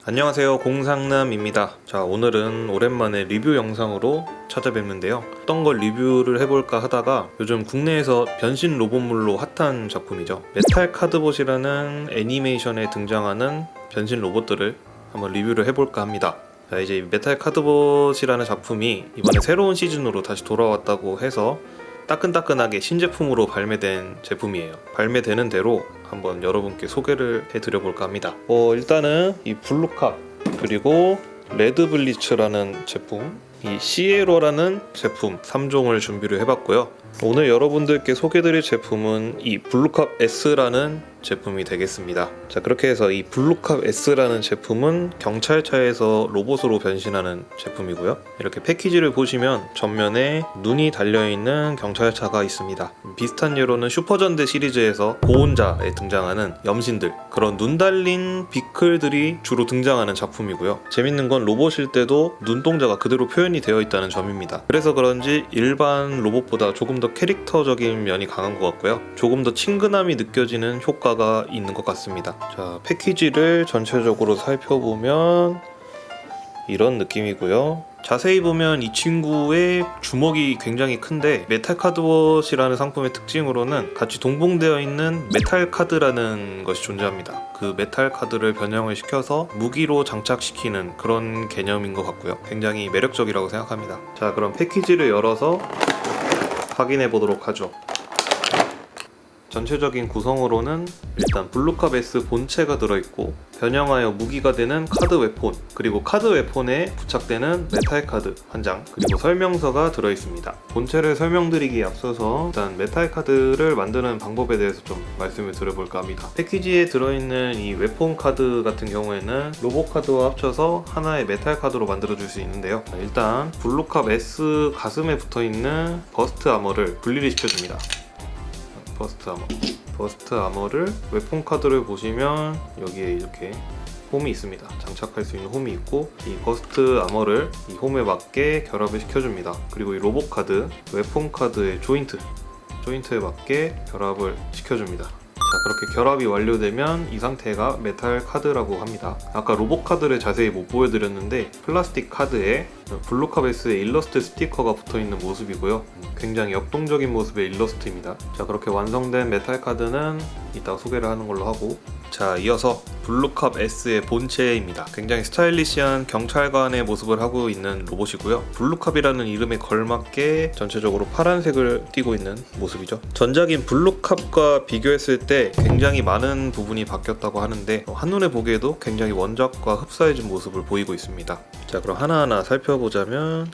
안녕하세요, 공상남입니다. 자, 오늘은 오랜만에 리뷰 영상으로 찾아뵙는데요. 어떤 걸 리뷰를 해볼까 하다가 요즘 국내에서 변신 로봇물로 핫한 작품이죠. 메탈 카드봇이라는 애니메이션에 등장하는 변신 로봇들을 한번 리뷰를 해볼까 합니다. 자, 이제 메탈 카드봇이라는 작품이 이번에 새로운 시즌으로 다시 돌아왔다고 해서 따끈따끈하게 신제품으로 발매된 제품이에요. 발매되는 대로 한번 여러분께 소개를 해드려볼까 합니다. 일단은 이 블루캅, 그리고 레드블리츠라는 제품, 이 시에로라는 제품 3종을 준비를 해봤고요. 오늘 여러분들께 소개드릴 제품은 이 블루캅 S라는 제품이 되겠습니다. 자, 그렇게 해서 이 블루캅 S라는 제품은 경찰차에서 로봇으로 변신하는 제품이고요. 이렇게 패키지를 보시면 전면에 눈이 달려있는 경찰차가 있습니다. 비슷한 예로는 슈퍼전대 시리즈에서 고온자에 등장하는 염신들, 그런 눈 달린 비클들이 주로 등장하는 작품이고요. 재밌는 건 로봇일 때도 눈동자가 그대로 표현이 되어 있다는 점입니다. 그래서 그런지 일반 로봇보다 조금 더 캐릭터적인 면이 강한 것 같고요. 조금 더 친근함이 느껴지는 효과가 있는 것 같습니다. 자, 패키지를 전체적으로 살펴보면 이런 느낌이고요. 자세히 보면 이 친구의 주먹이 굉장히 큰데, 메탈 카드봇이라는 상품의 특징으로는 같이 동봉되어 있는 메탈 카드라는 것이 존재합니다. 그 메탈 카드를 변형을 시켜서 무기로 장착시키는 그런 개념인 것 같고요. 굉장히 매력적이라고 생각합니다. 자, 그럼 패키지를 열어서 확인해 보도록 하죠. 전체적인 구성으로는 일단 블루캅 S 본체가 들어있고, 변형하여 무기가 되는 카드 웨폰, 그리고 카드 웨폰에 부착되는 메탈 카드 한 장, 그리고 설명서가 들어있습니다. 본체를 설명드리기에 앞서서 일단 메탈 카드를 만드는 방법에 대해서 좀 말씀을 드려볼까 합니다. 패키지에 들어있는 이 웨폰 카드 같은 경우에는 로봇 카드와 합쳐서 하나의 메탈 카드로 만들어줄 수 있는데요. 일단 블루캅 S 가슴에 붙어있는 버스트 아머를 분리를 시켜줍니다. 버스트 아머를 웨폰 카드를 보시면 여기에 이렇게 홈이 있습니다. 장착할 수 있는 홈이 있고, 이 버스트 아머를 이 홈에 맞게 결합을 시켜줍니다. 그리고 이 로봇 카드, 웨폰 카드의 조인트에 맞게 결합을 시켜줍니다. 자, 그렇게 결합이 완료되면 이 상태가 메탈 카드라고 합니다. 아까 로봇 카드를 자세히 못 보여드렸는데, 플라스틱 카드에 블루캅 S의 일러스트 스티커가 붙어있는 모습이고요. 굉장히 역동적인 모습의 일러스트입니다. 자, 그렇게 완성된 메탈 카드는 이따 소개를 하는 걸로 하고, 자, 이어서 블루캅 S의 본체입니다. 굉장히 스타일리시한 경찰관의 모습을 하고 있는 로봇이고요. 블루캅이라는 이름에 걸맞게 전체적으로 파란색을 띠고 있는 모습이죠. 전작인 블루캅과 비교했을 때 굉장히 많은 부분이 바뀌었다고 하는데, 한눈에 보기에도 굉장히 원작과 흡사해진 모습을 보이고 있습니다. 자, 그럼 하나하나 살펴보자면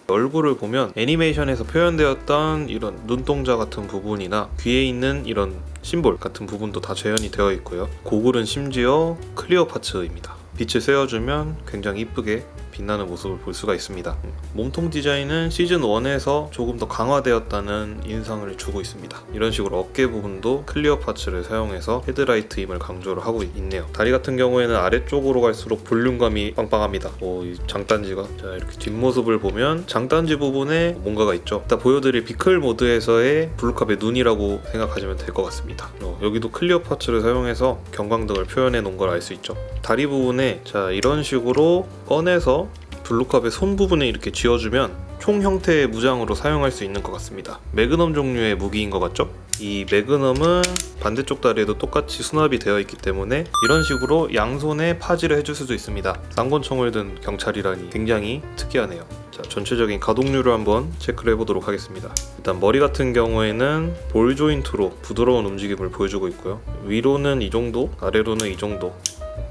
얼굴을 보면 애니메이션에서 표현되었던 이런 눈동자 같은 부분이나 귀에 있는 이런 심볼 같은 부분도 다 재현이 되어 있고요. 고글은 심지어 클리어 파츠입니다. 빛을 쐬어주면 굉장히 이쁘게 빛나는 모습을 볼 수가 있습니다. 몸통 디자인은 시즌1에서 조금 더 강화되었다는 인상을 주고 있습니다. 이런 식으로 어깨 부분도 클리어 파츠를 사용해서 헤드라이트임을 강조를 하고 있네요. 다리 같은 경우에는 아래쪽으로 갈수록 볼륨감이 빵빵합니다. 이 장단지가, 자, 이렇게 뒷모습을 보면 장단지 부분에 뭔가가 있죠. 이따 보여드릴 비클 모드에서의 블루캅의 눈이라고 생각하시면 될 것 같습니다. 여기도 클리어 파츠를 사용해서 경광등을 표현해 놓은 걸 알 수 있죠. 다리 부분에, 자, 이런 식으로 꺼내서 블루캅의 손 부분에 이렇게 쥐어주면 총 형태의 무장으로 사용할 수 있는 것 같습니다. 매그넘 종류의 무기인 것 같죠? 이 매그넘은 반대쪽 다리에도 똑같이 수납이 되어 있기 때문에 이런 식으로 양손에 파지를 해줄 수도 있습니다. 쌍권총을 든 경찰이라니 굉장히 특이하네요. 자, 전체적인 가동률을 한번 체크를 해보도록 하겠습니다. 일단 머리 같은 경우에는 볼 조인트로 부드러운 움직임을 보여주고 있고요. 위로는 이 정도, 아래로는 이 정도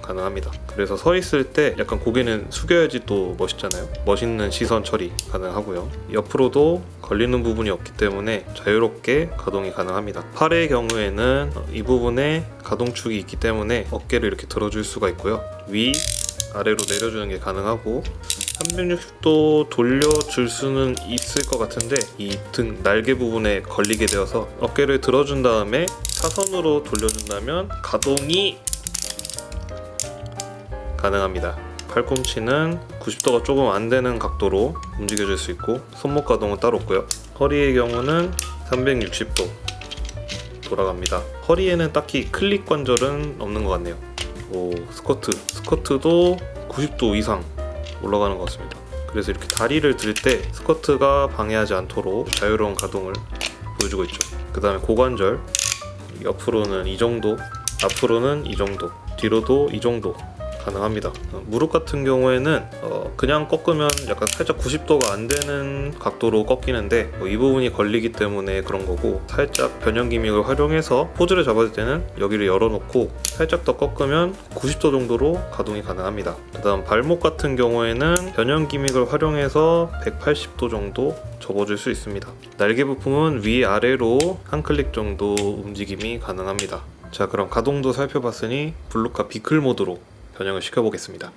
가능합니다. 그래서 서 있을 때 약간 고개는 숙여야지 또 멋있잖아요. 멋있는 시선 처리 가능하고요. 옆으로도 걸리는 부분이 없기 때문에 자유롭게 가동이 가능합니다. 팔의 경우에는 이 부분에 가동축이 있기 때문에 어깨를 이렇게 들어줄 수가 있고요. 위, 아래로 내려주는 게 가능하고, 360도 돌려줄 수는 있을 것 같은데 이 등 날개 부분에 걸리게 되어서 어깨를 들어준 다음에 사선으로 돌려준다면 가동이 가능합니다. 팔꿈치는 90도가 조금 안 되는 각도로 움직여줄 수 있고, 손목 가동은 따로 없고요. 허리의 경우는 360도 돌아갑니다. 허리에는 딱히 클릭 관절은 없는 것 같네요. 오, 스커트도 90도 이상 올라가는 것 같습니다. 그래서 이렇게 다리를 들 때 스커트가 방해하지 않도록 자유로운 가동을 보여주고 있죠. 그 다음에 고관절, 옆으로는 이 정도, 앞으로는 이 정도, 뒤로도 이 정도 가능합니다. 무릎 같은 경우에는 그냥 꺾으면 약간 살짝 90도가 안 되는 각도로 꺾이는데 이 부분이 걸리기 때문에 그런 거고, 살짝 변형 기믹을 활용해서 포즈를 잡을 때는 여기를 열어놓고 살짝 더 꺾으면 90도 정도로 가동이 가능합니다. 그 다음 발목 같은 경우에는 변형 기믹을 활용해서 180도 정도 접어줄 수 있습니다. 날개 부품은 위아래로 한 클릭 정도 움직임이 가능합니다. 자, 그럼 가동도 살펴봤으니 블루카 비클 모드로 변형을 시켜보겠습니다.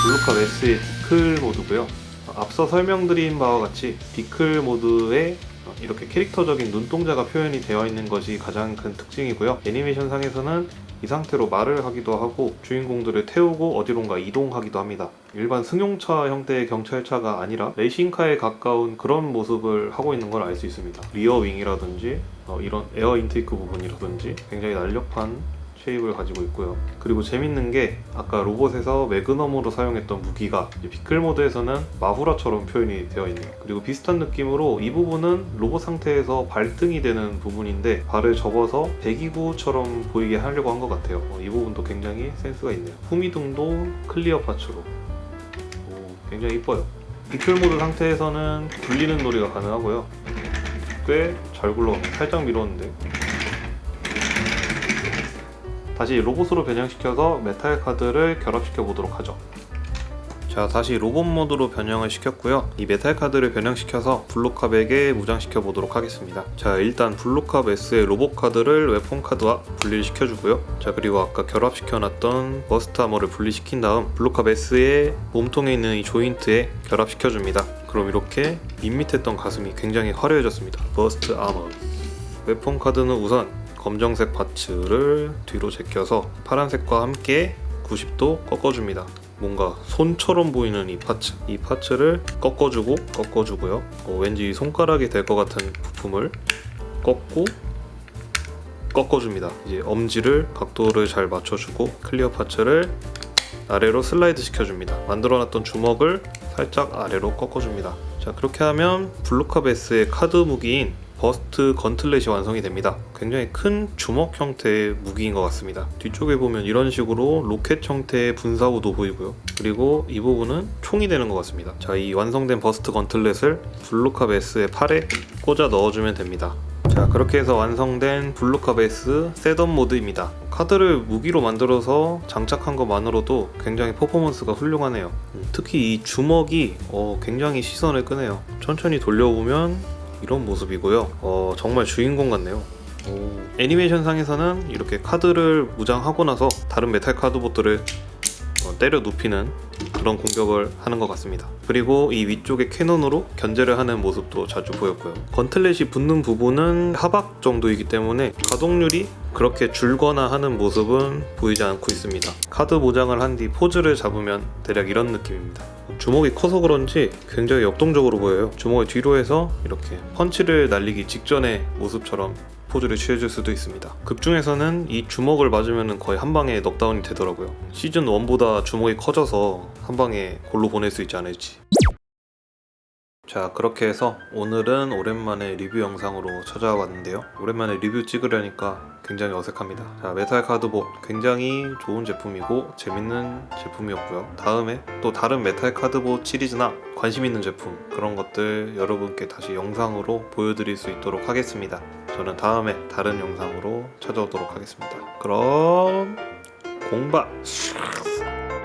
블루카 S의 비클 모드고요. 앞서 설명드린 바와 같이 비클 모드에 이렇게 캐릭터적인 눈동자가 표현이 되어 있는 것이 가장 큰 특징이고요. 애니메이션 상에서는 이 상태로 말을 하기도 하고 주인공들을 태우고 어디론가 이동하기도 합니다. 일반 승용차 형태의 경찰차가 아니라 레이싱카에 가까운 그런 모습을 하고 있는 걸 알 수 있습니다. 리어 윙이라든지 이런 에어 인테이크 부분이라든지 굉장히 날렵한 쉐입을 가지고 있고요. 그리고 재밌는 게 아까 로봇에서 매그넘으로 사용했던 무기가 비클 모드에서는 마후라처럼 표현이 되어 있네요. 그리고 비슷한 느낌으로 이 부분은 로봇 상태에서 발등이 되는 부분인데 발을 접어서 배기구처럼 보이게 하려고 한 것 같아요. 이 부분도 굉장히 센스가 있네요. 후미등도 클리어 파츠로 굉장히 이뻐요. 비클 모드 상태에서는 굴리는 놀이가 가능하고요. 꽤 잘 굴러갑니다. 살짝 밀었는데 다시 로봇으로 변형시켜서 메탈 카드를 결합시켜 보도록 하죠. 자, 다시 로봇 모드로 변형을 시켰고요. 이 메탈 카드를 변형시켜서 블루캅에게 무장시켜 보도록 하겠습니다. 자, 일단 블루캅 S의 로봇 카드를 웨폰 카드와 분리를 시켜주고요. 자, 그리고 아까 결합시켜놨던 버스트 아머를 분리시킨 다음 블루캅 S의 몸통에 있는 이 조인트에 결합시켜줍니다. 그럼 이렇게 밋밋했던 가슴이 굉장히 화려해졌습니다. 버스트 아머. 웨폰 카드는 우선 검정색 파츠를 뒤로 제껴서 파란색과 함께 90도 꺾어줍니다. 뭔가 손처럼 보이는 이 파츠를 꺾어주고요. 왠지 손가락이 될 것 같은 부품을 꺾어줍니다. 이제 엄지를 각도를 잘 맞춰주고 클리어 파츠를 아래로 슬라이드 시켜줍니다. 만들어놨던 주먹을 살짝 아래로 꺾어줍니다. 자, 그렇게 하면 블루캅 S의 카드 무기인 버스트 건틀렛이 완성이 됩니다. 굉장히 큰 주먹 형태의 무기인 것 같습니다. 뒤쪽에 보면 이런 식으로 로켓 형태의 분사구도 보이고요. 그리고 이 부분은 총이 되는 것 같습니다. 자, 이 완성된 버스트 건틀렛을 블루캅 S의 팔에 꽂아 넣어주면 됩니다. 자, 그렇게 해서 완성된 블루캅 S 셋업 모드입니다. 카드를 무기로 만들어서 장착한 것만으로도 굉장히 퍼포먼스가 훌륭하네요. 특히 이 주먹이 굉장히 시선을 끄네요. 천천히 돌려보면 이런 모습이고요. 정말 주인공 같네요. 애니메이션 상에서는 이렇게 카드를 무장하고 나서 다른 메탈 카드봇들을 때려 눕히는 그런 공격을 하는 것 같습니다. 그리고 이 위쪽에 캐논으로 견제를 하는 모습도 자주 보였고요. 건틀렛이 붙는 부분은 하박 정도이기 때문에 가동률이 그렇게 줄거나 하는 모습은 보이지 않고 있습니다. 카드 모장을 한 뒤 포즈를 잡으면 대략 이런 느낌입니다. 주먹이 커서 그런지 굉장히 역동적으로 보여요. 주먹을 뒤로 해서 이렇게 펀치를 날리기 직전의 모습처럼 포즈를 취해줄 수도 있습니다. 극중에서는 이 주먹을 맞으면 거의 한 방에 넉다운이 되더라고요. 시즌 1보다 주먹이 커져서 한 방에 골로 보낼 수 있지 않을지. 자, 그렇게 해서 오늘은 오랜만에 리뷰 영상으로 찾아와 봤는데요. 오랜만에 리뷰 찍으려니까 굉장히 어색합니다. 자, 메탈 카드봇 굉장히 좋은 제품이고 재밌는 제품이었고요. 다음에 또 다른 메탈 카드봇 시리즈나 관심 있는 제품 그런 것들 여러분께 다시 영상으로 보여드릴 수 있도록 하겠습니다. 저는 다음에 다른 영상으로 찾아오도록 하겠습니다. 그럼 공박!